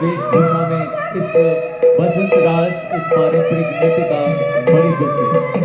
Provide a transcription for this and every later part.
वेशभूषा में इस बसंत रास इस पारंपरिक नृत्य का बड़ी दिल से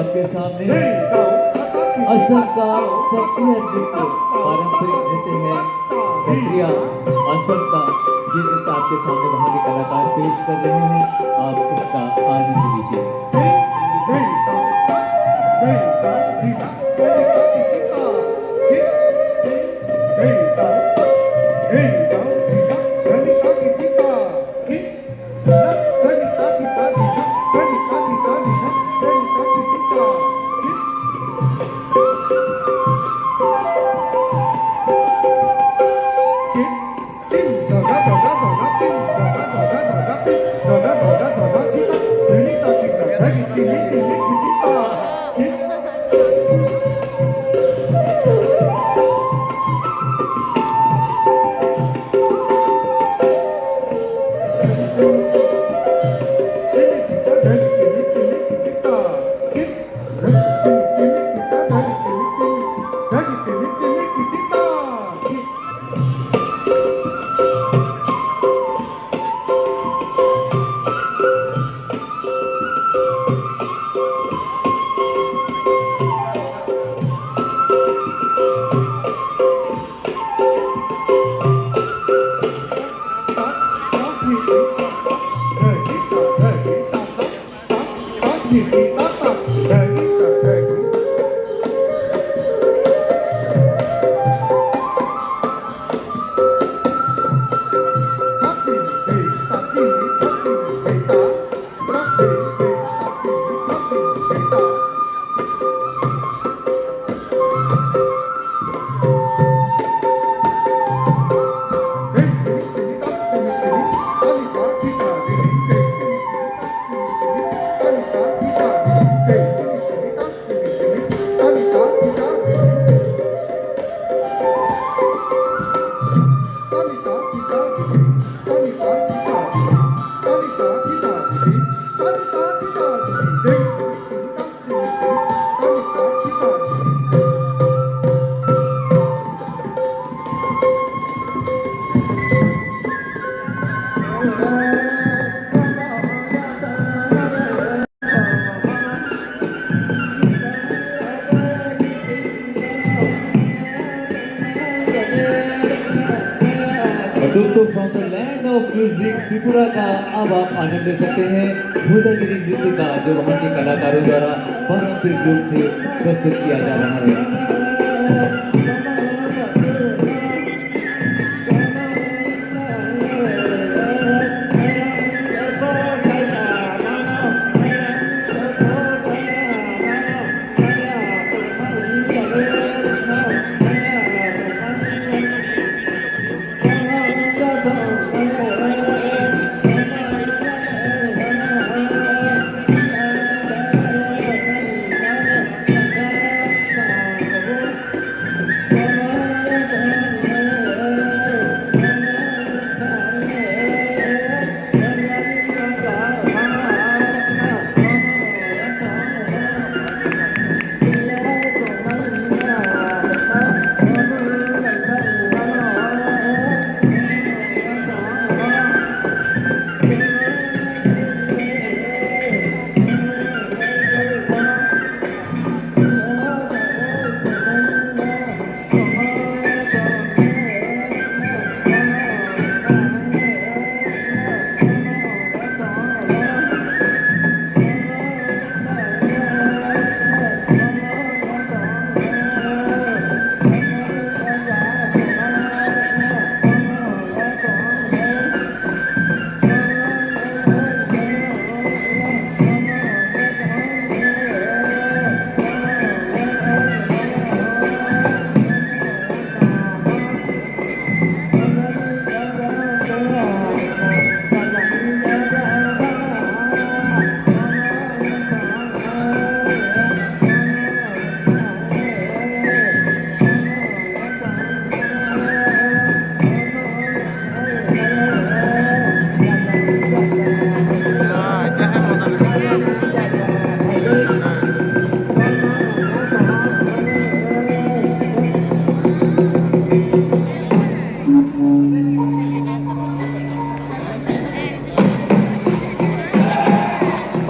आपके सामने असम का सबसे नृत्य पारंपरिक नृत्य है सत्रिया असम का। ये नृत्य आपके सामने वहाँ के कलाकार पेश कर रहे हैं, आप इसका आनंद लीजिए। दोस्तों from the land of music Tripura का अब आप आनंद ले सकते हैं भूदागिरी नृत्य का, जो वहाँ के कलाकारों द्वारा पारंपरिक रूप से प्रस्तुत किया जा रहा है।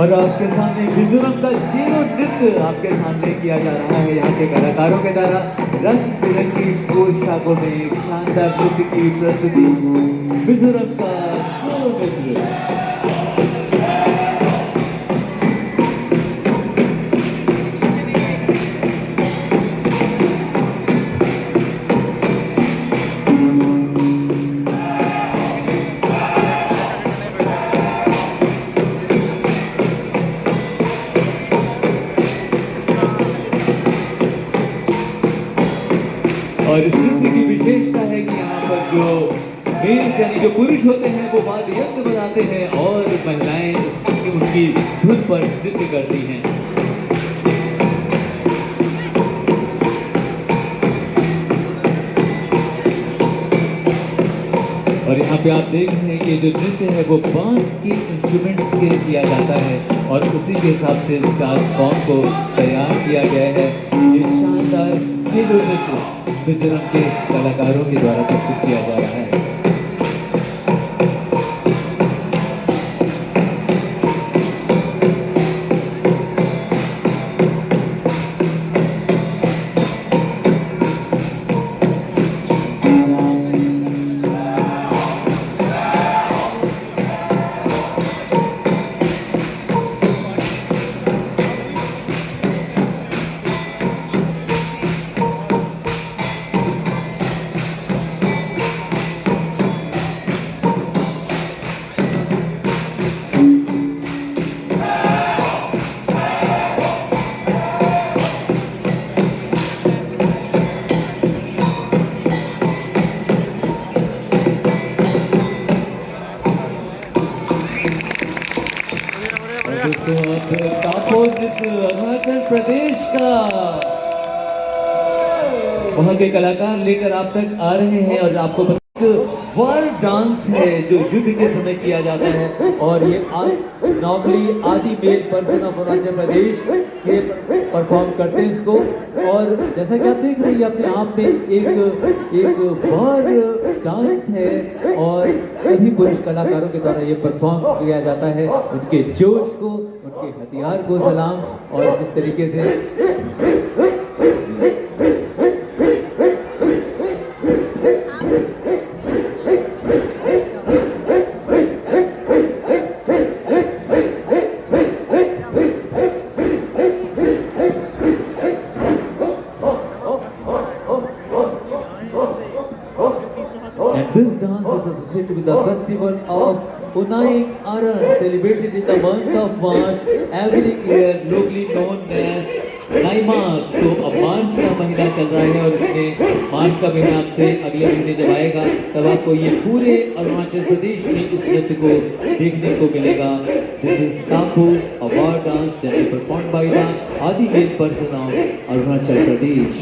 और आपके सामने मिजोरम का चेरो नृत्य आपके सामने किया जा रहा है। यहाँ के कलाकारों के द्वारा रंग बिरंगी पोशाकों में एक शानदार नृत्य की प्रस्तुति, मिजोरम का चेरो नृत्य। और इस नृत्य की विशेषता है कि यहाँ पर जो मेल्स यानी जो पुरुष होते हैं वो वाद्य यंत्र बजाते हैं और महिलाएं उनकी धुन पर नृत्य करती हैं। और यहाँ पे आप देख रहे हैं कि जो नृत्य है वो बांस के इंस्ट्रूमेंट्स से किया जाता है और उसी के हिसाब से इस डांस फॉर्म को तैयार किया गया है। ये शानदार चेरो नृत्य मिजोरम के कलाकारों के द्वारा प्रस्तुत किया जा रहा है। अरुणाचल प्रदेश का वहाँ के कलाकार लेकर आप तक आ रहे हैं और आपको वॉर डांस है जो युद्ध के समय किया जाता है और ये नॉर्मली आदि मेल पर्सन ऑफ अरुणाचल प्रदेश ये परफॉर्म करते हैं इसको। और जैसा कि आप देख रहे हैं अपने आप में एक वॉर डांस है और सभी पुरुष कलाकारों के द्वारा ये परफॉर्म किया जाता है। उनके जोश को, उनके हथियार को सलाम। और जिस तरीके से And this dance is associated with the festival of Unai Aran, celebrated in the month of March every year, locally known as नाइमार्च। तो अब मार्च का महीना चल रहा है और इसमें मार्च का महीना आपसे अगले महीने जब आएगा तब आपको ये पूरे अरुणाचल प्रदेश में इस नृत्य को देखने को मिलेगा। This is Tapu war dance generally performed by the Adivasi person of Arunachal Pradesh.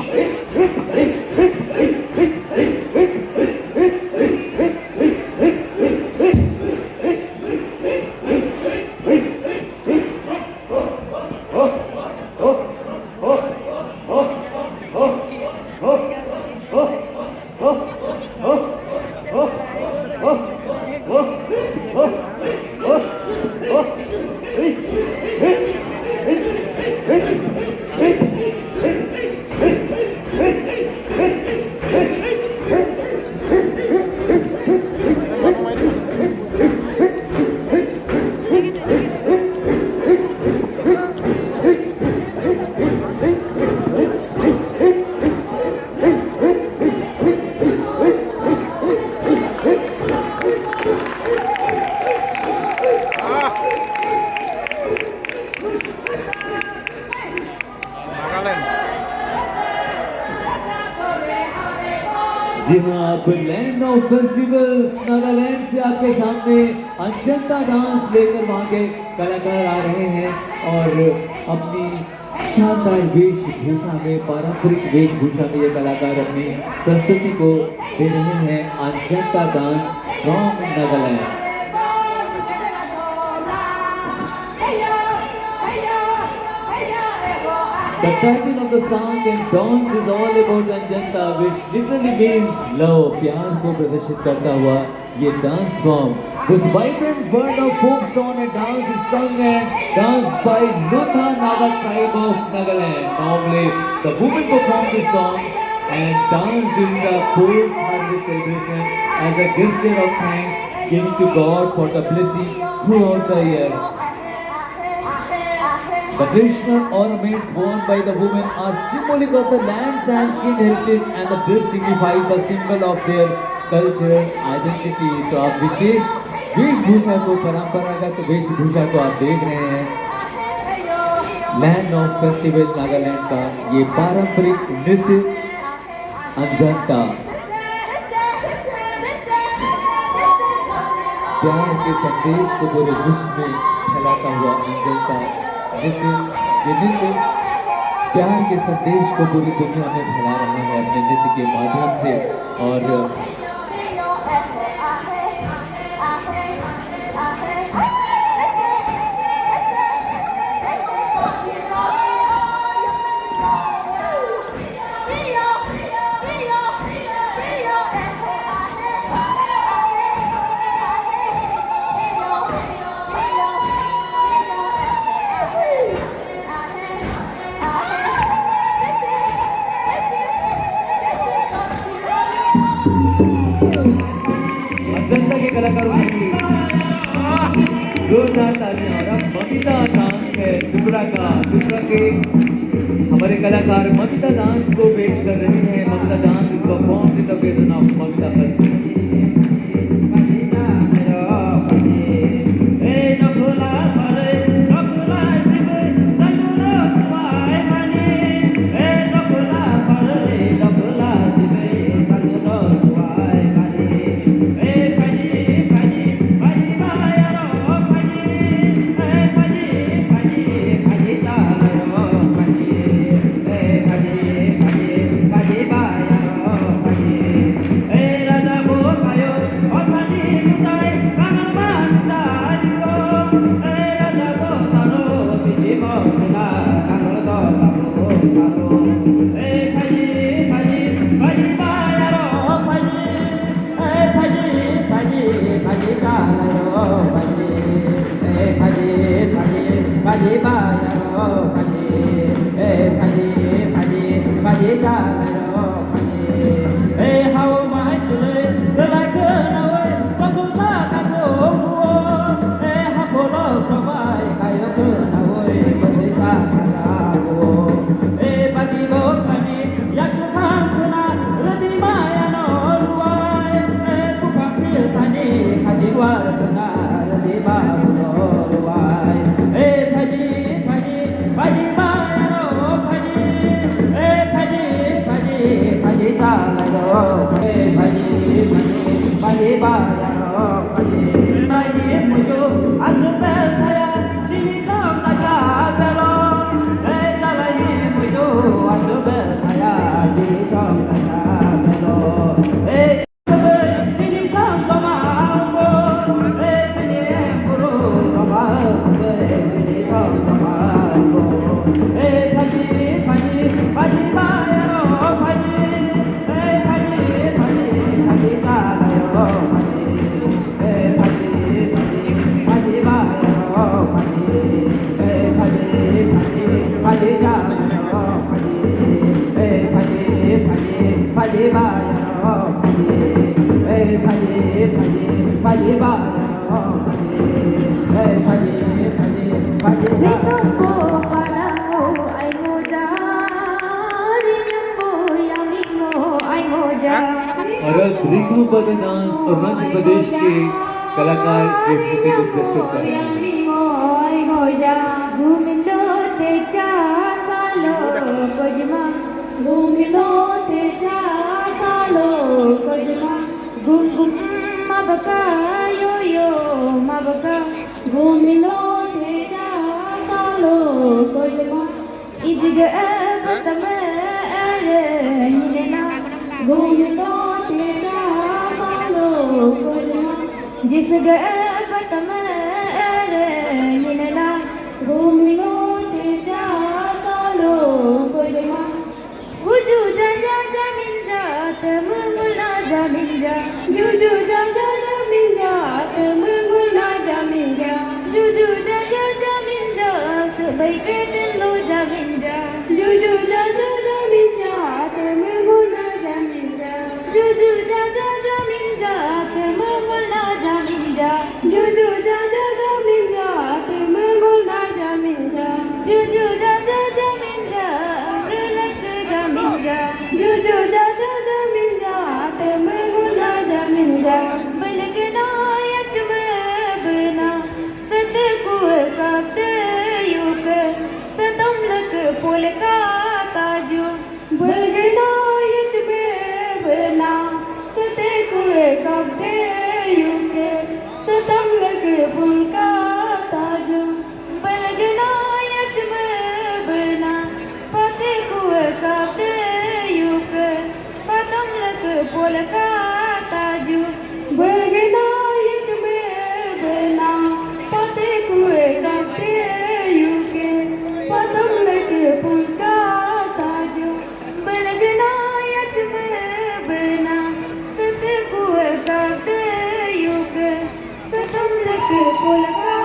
जी हाँ, आप लैंड ऑफ फेस्टिवल्स नागालैंड से आपके सामने अंजंता डांस लेकर वहाँ के कलाकार आ रहे हैं और अपनी शानदार वेशभूषा में, पारंपरिक वेशभूषा में ये कलाकार अपनी प्रस्तुति को दे रहे हैं। अंजंता dance from Nagaland. The title of the song and dance is all about Anjanta, which literally means love, प्यार को प्रदर्शित करता हुआ ये dance form. This vibrant world of folk song and dance is sung and danced by Lotha Naga tribe of Nagaland. Normally, the women perform this song and dance during the post-harvest celebration as a gesture of thanks given to God for the blessing throughout the year. The traditional ornaments worn by the women are symbolic of the land's ancient heritage and the dress signifies the symbol of their cultural identity. तो आप विशेष वेशभूषा को, परंपरागत वेशभूषा को आप देख रहे हैं। लैंड ऑफ फेस्टिवल नागालैंड का ये पारंपरिक नृत्य अंजंता, प्यार के संदेश को पूरे विश्व में फैलाता हुआ अंजंता नृत्य, ये नृत्य प्यार के संदेश को पूरी दुनिया में फैला रहा है अपने नृत्य के माध्यम से। और अंजंता के कलाकारों की जोरदार तालियां। और अब ममिता डांस है त्रिपुरा का। त्रिपुरा के हमारे कलाकार ममिता डांस को पेश कर रहे हैं। Mamita dance is performed in the occasion of Mamita festival. और अब रिघु बद डांस अरुणाचल प्रदेश के कलाकार इस नृत्य को प्रस्तुत कर रहे हैं। घूमिलो तेजा सालो कोजमा घूमिलो तेजा सालो कोजमा घूम घूम मबका यो यो मबका घूमिलो तेजा सालो कोजमा इजग बतम अरे निना घूमिलो तेजा सालो कोजमा जिस ग बतम अरे निना घूमिलो तेजा सालो कोजमा वुजू जा जा जमीन जात मुमुला जमीन जा जुजू जा जा जमीन जात मुमुला जमीन जा जुजू जा जा जमीन जात भाई के दिलो जमीन जा जुजू जा जा जमीन जात मुमुला जमीन जा जुजू जा जा जमीन जात मुमुला जमीन जा जुजू जा जा जमीन जात मुमुला जमीन जा जुजू जा जा जमीन जा रलक जमीन जा जुजू जा जा जमीन जात मुमुला जमीन जा बलगना यचम बना सत कुह कापते युग सतम लक पुलका ताजू बलगना यचम बना सत कुह कापते युग सतम लक पुलका ताजू बलगना यचम बना पते कुह कापते युग पतम लक पुलका ताजू बलगना यचम बना पते कुह कापते युग पतम लक पुलका ताजू बलगना यचम बना सत कुह कापते युग सतम लक पुलका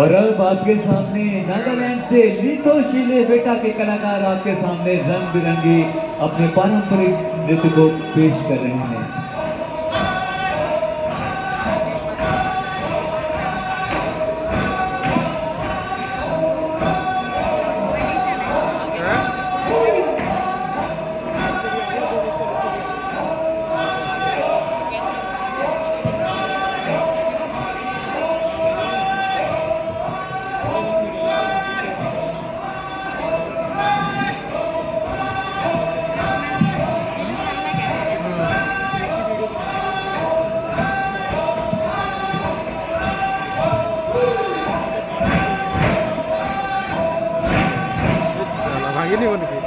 और अब आपके सामने नागालैंड से लिथोशिले बेटा के कलाकार आपके सामने रंग बिरंगी अपने पारंपरिक नृत्य को पेश कर रहे हैं। ini mana ki?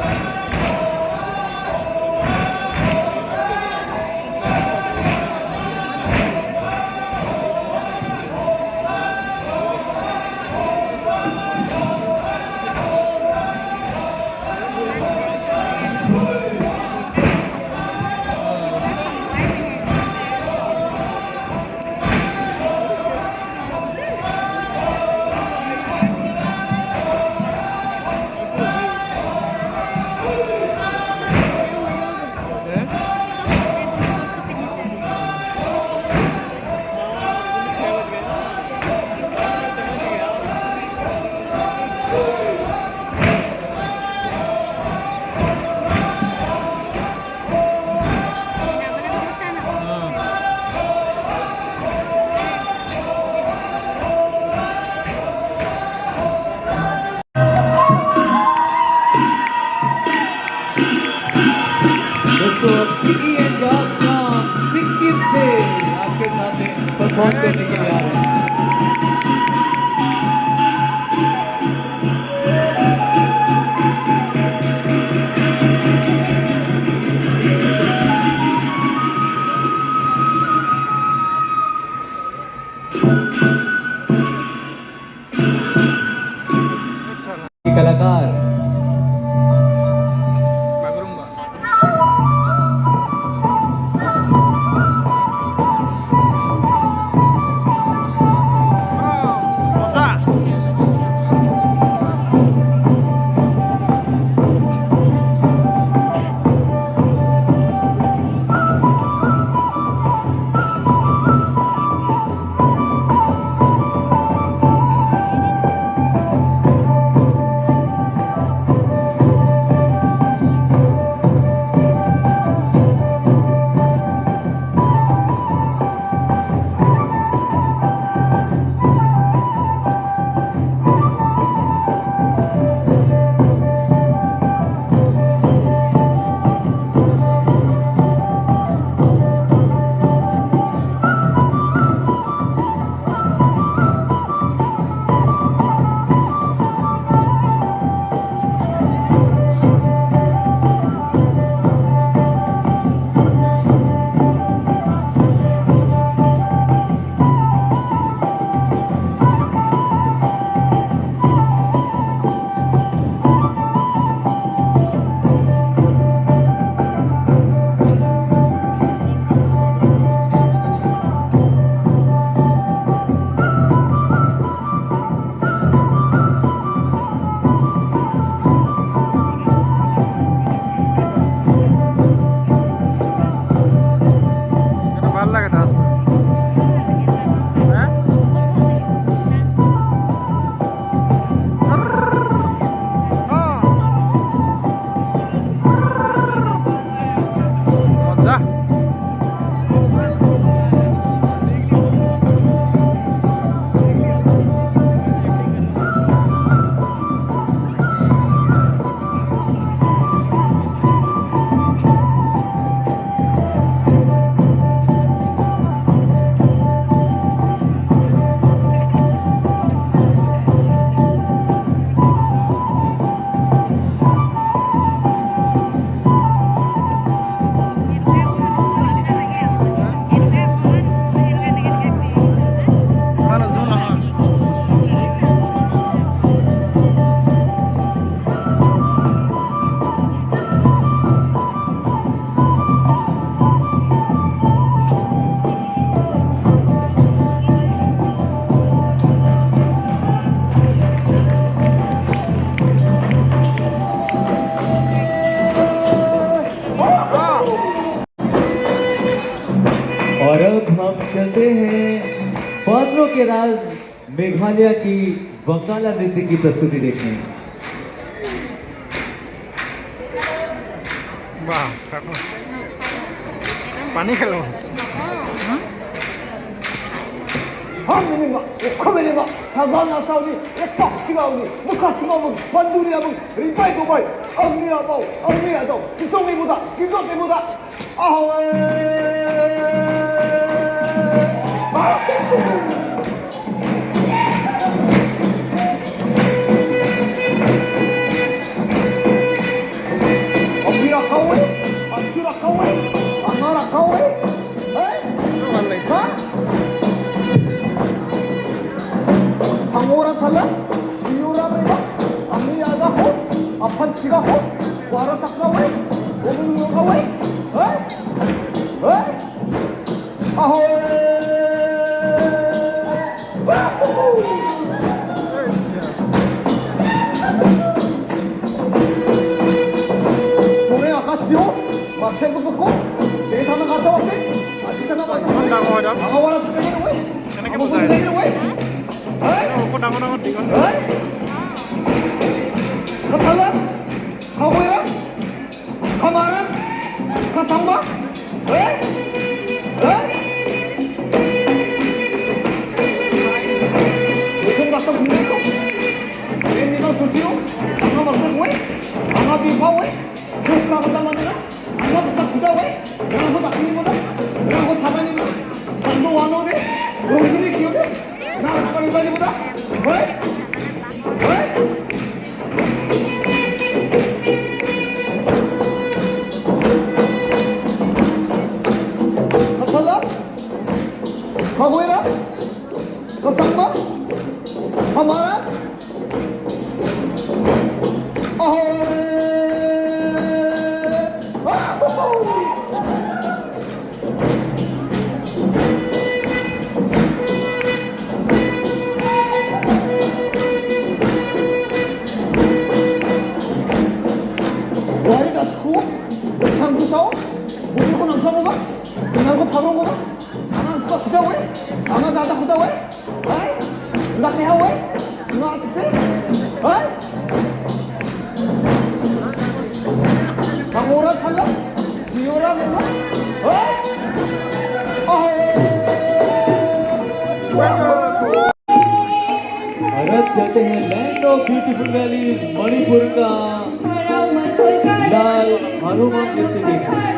परफॉर्म करने के लिए आ रहे हैं। और अब हम चलते हैं बादलों के राज मेघालय की वंगाला नृत्य की प्रस्तुति देखने। वाह पानी खेलो 한민이가 코메리가 사과나사우니 빡시가우니 무카시마무 반두리아무 리파이고바이 엉리아바우 엉리아도 기송이보다 기송이보다 아하웨 엉리아 카오이 아슈라 카오이 아마라 카오이 에? 방오라 탈라 시오라메가 아미야가 호 아판치가 호 와라타카 웨 오는노가 웨 아호에 동해 아가씨요 마체부 걷고 대사나 갔다 왔대 아시타나 왔다 한다고 하자 아와라 타카는 왜 이렇게 보자 kok dangon-dangon di kan Katala, Kawoya, Kamara, Katamba, 요즘 같은 분들도 애니가 소지요, 아마 막상 왜, 아마 비파 왜, 쇼스가 보다 만드나, 아마 보다 부자 왜, 내가 보다 큰이보다, 내가 보다 자반이보다, 단도 완호대, 용진이 기호대, 나가 빨리보다, 왜? Katala, Kawoya, Kasamba, Kamara, 와리가 스코, 장구 샤워, 무조건 안 사고가, 그냥 거 파는 거가, 나는 그거 부자 왜? 나는 나다 부자 왜? 어이? 나 해야 왜? 나 어떻게? 어이? 방오라 탈라, 시오라 메나, और अब चलते हैं land of beautiful valleys Manipur का लाल हनुमान नृत्य देखने।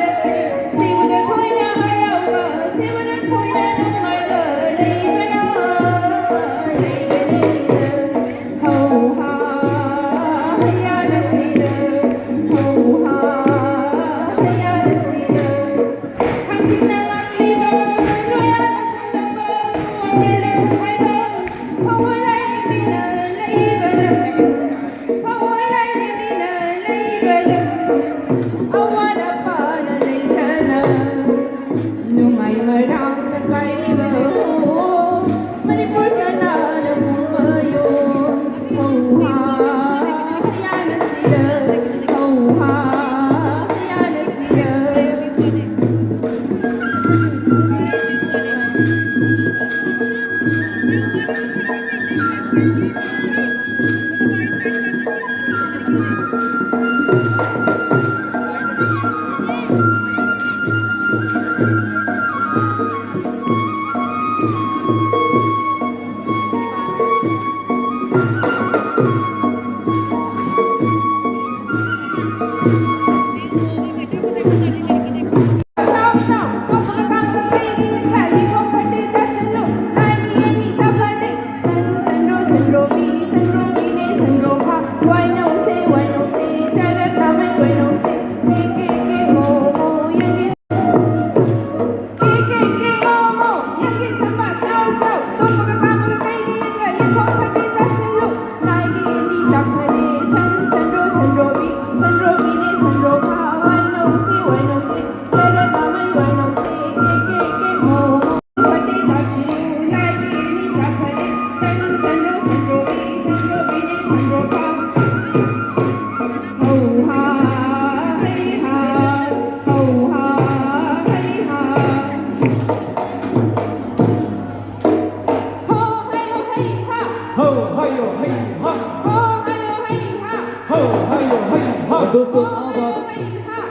दोस्तों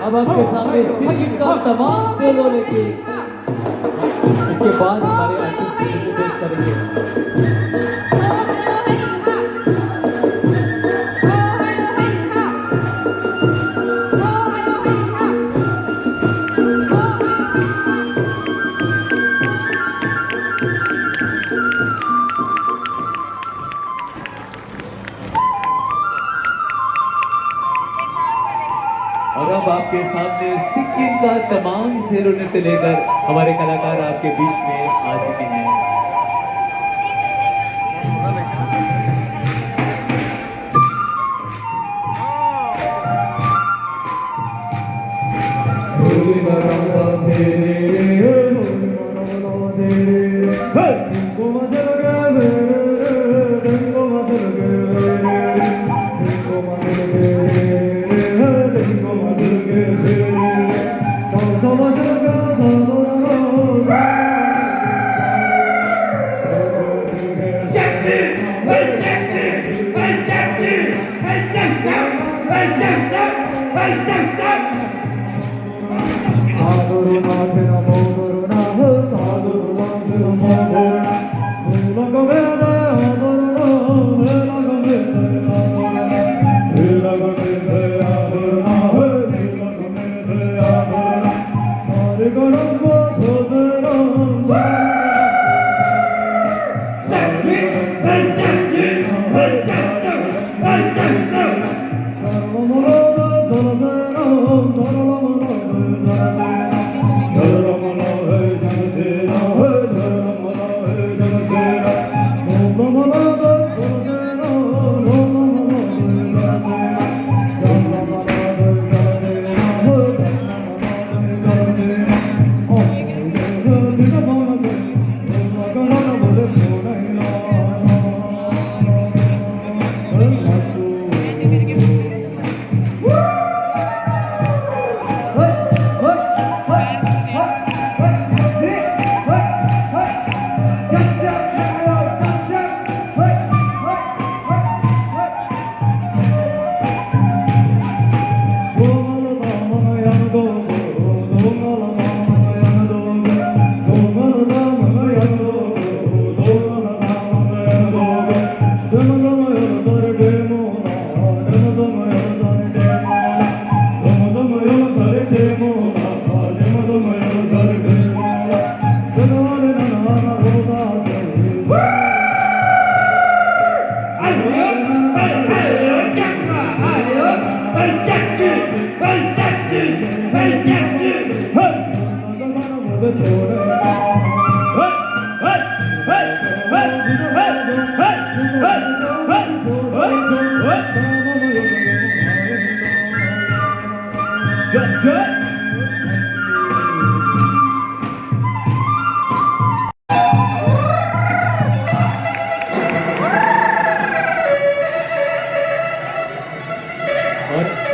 अब आपके सामने सिंगिंग का तमाम सोलो लेके इसके बाद हमारे आर्टिस्ट पेश करेंगे। और अब आपके सामने सिक्किम का तमाम शेर नृत्य लेकर हमारे कलाकार आपके बीच में आ चुके हैं।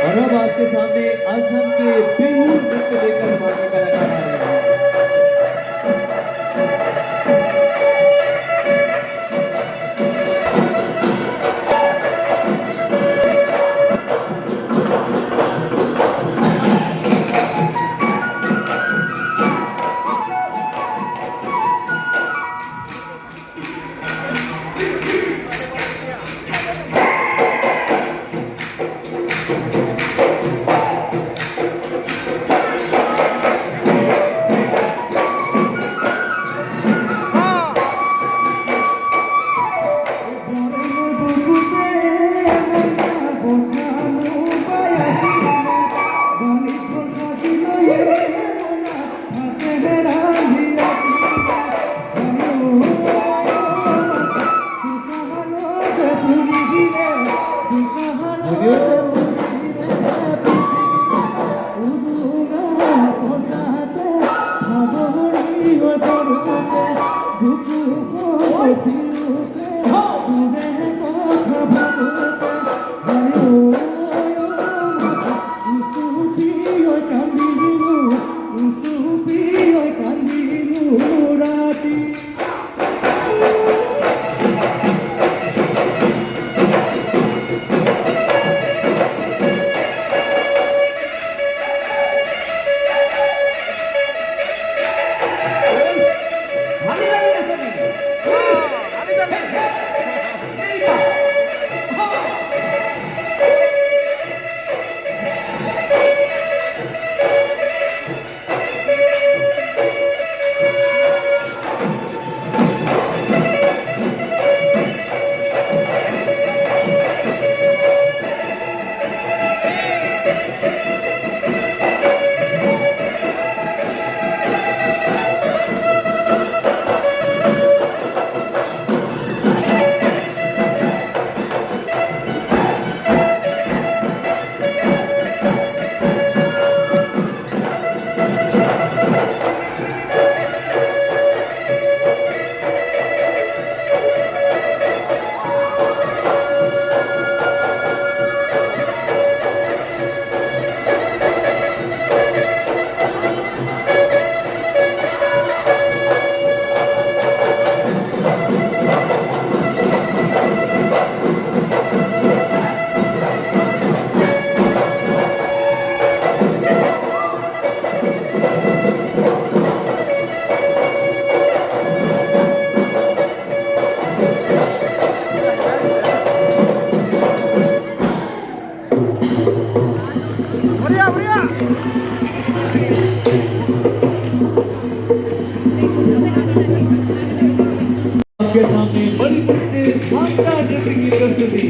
और अब आपके सामने असम के बिहू नृत्य लेकर हमारे कलाकार आ रहे हैं। आपके सामने मणिपुर से भांगड़ा नृत्य की प्रस्तुति।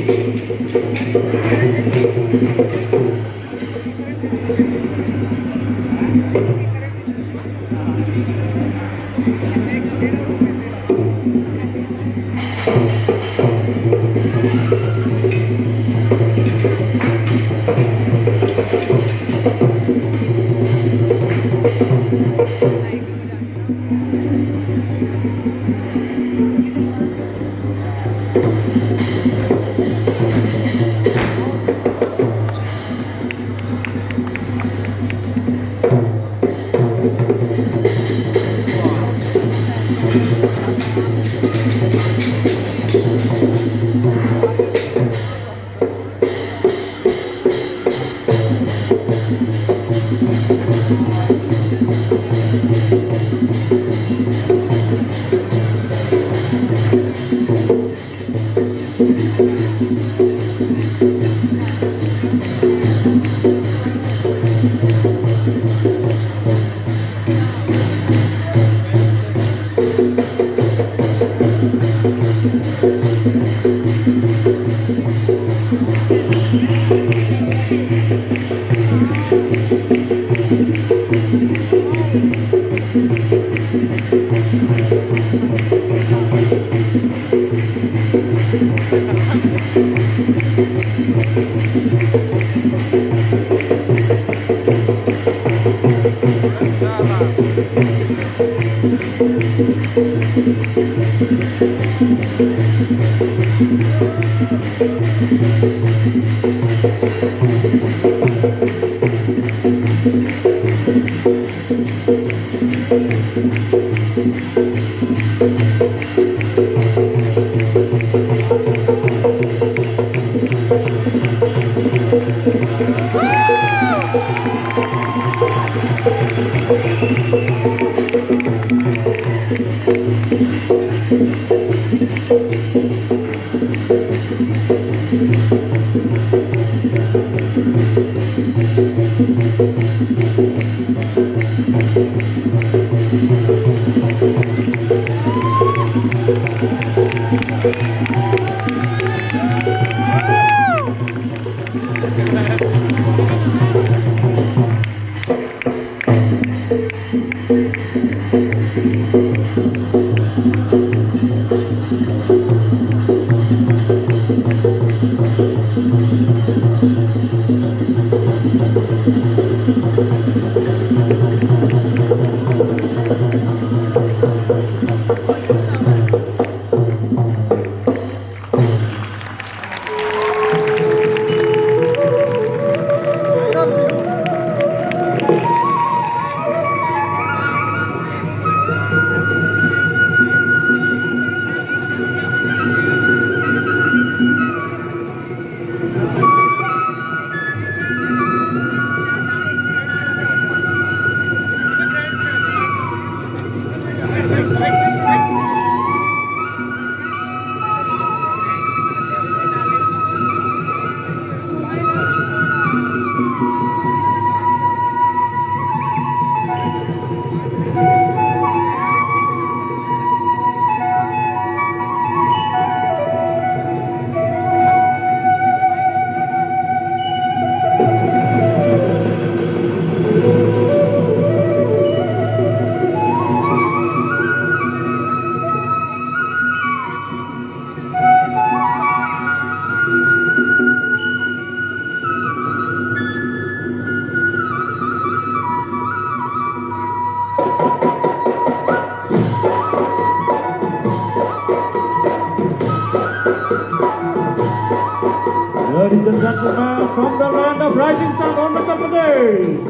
Ladies and gentlemen, from the land of rising sun on Uttar Pradesh,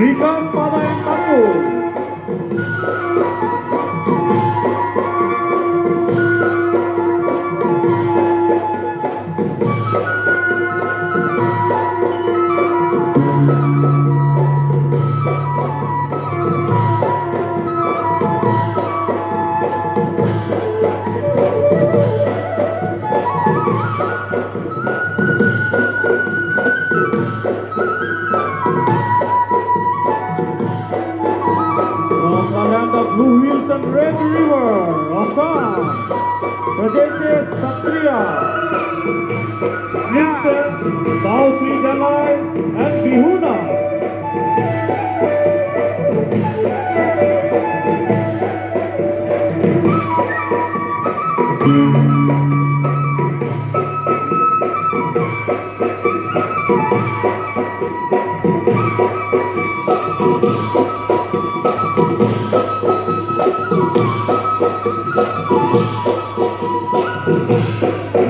Rikam Pada and Tapu. Ocean Red River, Assam, presented Satriya, with Dao Sri Dalai and Bihunas.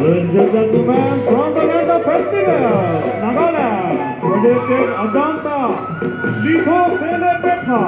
Ladies and gentlemen, from the land of festivals, Nagaland, presented Ajanta, Litho Sene Petha.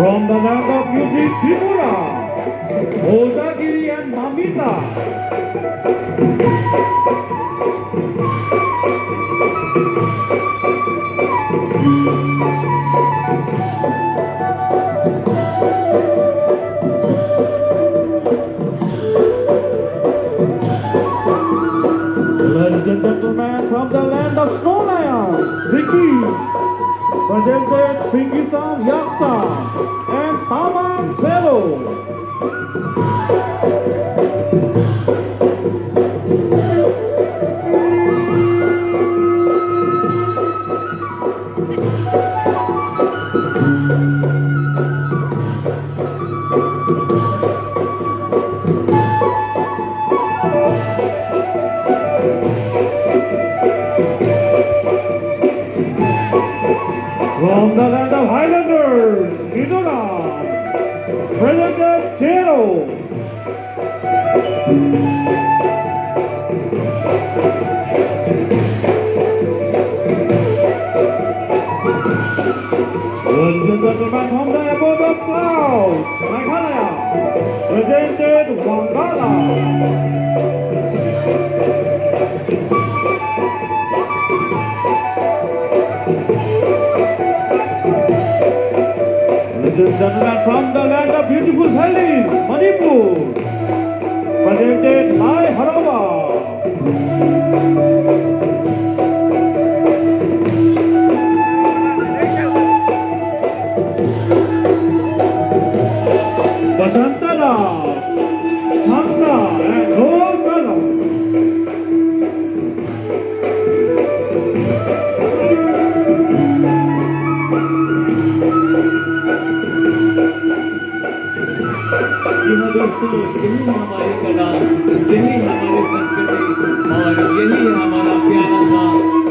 From the land of music, Tripura, Ozagiri and Mamita. Ladies and gentlemen, from the land of snow lions, Sikkim, presented Singisam Yaksa and Taman Selo. From the land of Highlanders, Mizoram, presented Chero. Ladies and gentlemen, from the abode of clouds, Meghalaya, presented Wangala. Ladies and gentlemen, from the land of beautiful valleys, Manipur, presented Lai Harava. Basantaras, Thanda and Rochalam. जी हाँ दोस्तों, यही हमारी कला, यही हमारी संस्कृति और यही है हमारा प्यारा सा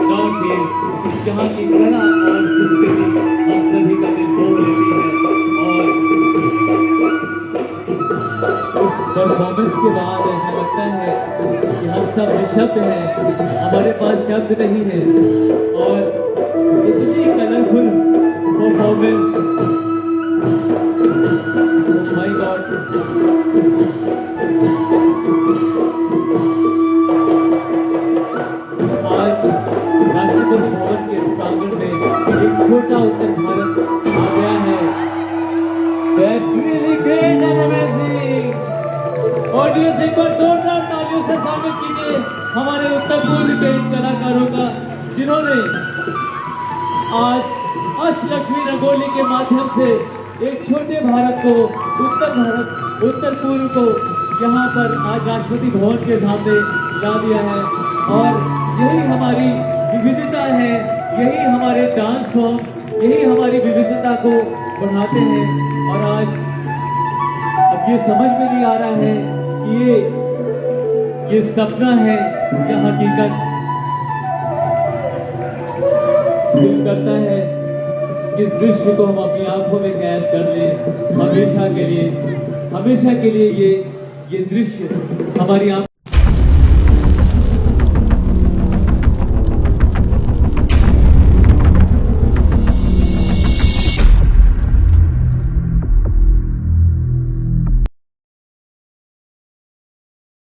नॉर्थ ईस्ट, जहाँ की कला और संस्कृति हम सभी का दिल मोह लेती है। और इस परफॉर्मेंस के बाद ऐसा लगता है कि हम सब निशब्द हैं, हमारे पास शब्द नहीं है। और इतनी कलरफुल परफॉर्मेंस, माय गॉड, आज राष्ट्रपति भवन के इस प्रांगण में एक छोटा उत्तर भारत आ गया है। That's really great and amazing. Audience एक बार जोरदार तालियों से स्वागत कीजिए हमारे उत्तर पूर्व के इन कलाकारों का, जिन्होंने आज अष्टलक्ष्मी रंगोली के माध्यम से एक छोटे भारत को, उत्तर पूर्व को यहाँ पर आज राष्ट्रपति भवन के सामने ला दिया है। और यही हमारी विविधता है, यही हमारे डांस फॉर्म, यही हमारी विविधता को बढ़ाते हैं। और आज अब ये समझ में नहीं आ रहा है कि ये सपना है या हकीकत। दिल करता है कि इस दृश्य को हम अपनी आंखों में कैद कर लें हमेशा के लिए। ये दृश्य हमारी आंखों